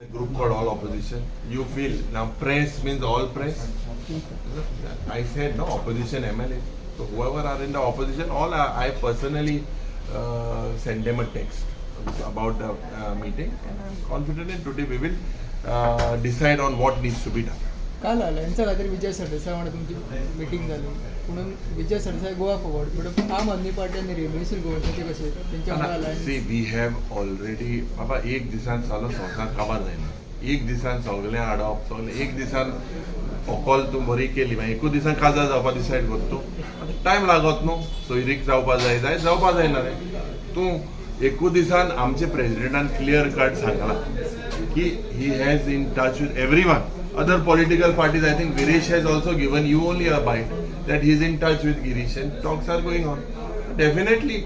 A group called All Opposition. You feel now press means all press. I said no opposition MLA. So whoever are in the opposition, all I personally send them a text about the meeting, and I'm confident in today we will decide on what needs to be done. काल आला यांचा काहीतरी विजय सरदेसाई म्हणून तुमची meeting झाली म्हणून विजय Sardesai Goa forward पण आम आदमी पार्टी आणि रेमिसिल गोवन्सचे कसे त्यांच्या See, we have already बाबा एक दिसान चालू संसार काबार जायना. एक दिसान सगळें हाडप सगळें एक दिसान अकोल तूं बरी केली मागीर एकूच दिसान काजार जावपा डिसायड करता तूं टायम लागत न्हू सोयरीक जावपा जाय जावपा जायना रे तूं एकूच दिसान आमचे प्रेसिडेंटान क्लियर कट सांगला की he has in touch with everyone. Other political parties, I think Girish has also given you only a bite that he is in touch with Girish and talks are going on. Definitely,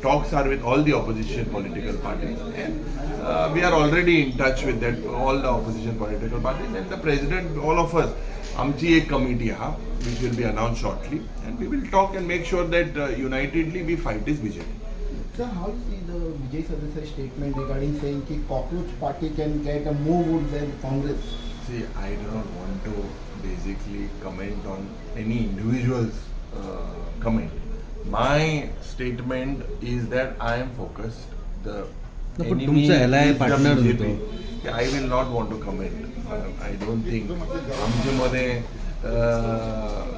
talks are with all the opposition political parties, and we are already in touch with that all the opposition political parties and the president. All of us, आमची एक committee ha, which will be announced shortly, and we will talk and make sure that unitedly we fight this BJP. Sir, how do you see the Vijai Sardesai statement regarding saying that cockroach party can get a more votes than Congress? See, I do not want to basically comment on any individual's comment. My statement is that I am focused. The enemy is the BJP. I will not want to comment. I don't think.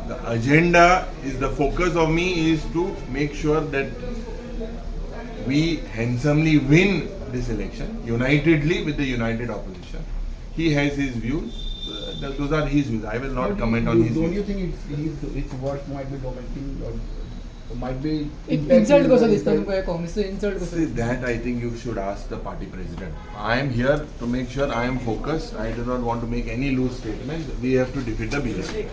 The agenda is the focus of me is to make sure that we handsomely win this election unitedly with the united opposition. He has his views. Those are his views. I will not comment on his views. Don't you think its words might be commenting or might be insult कसं दिसतं तुमका काँग्रेसचं insult कसं See, that I think you should ask the party president. I am here to make sure I am focused. I do not want to make any loose statements. We have to defeat the BJP.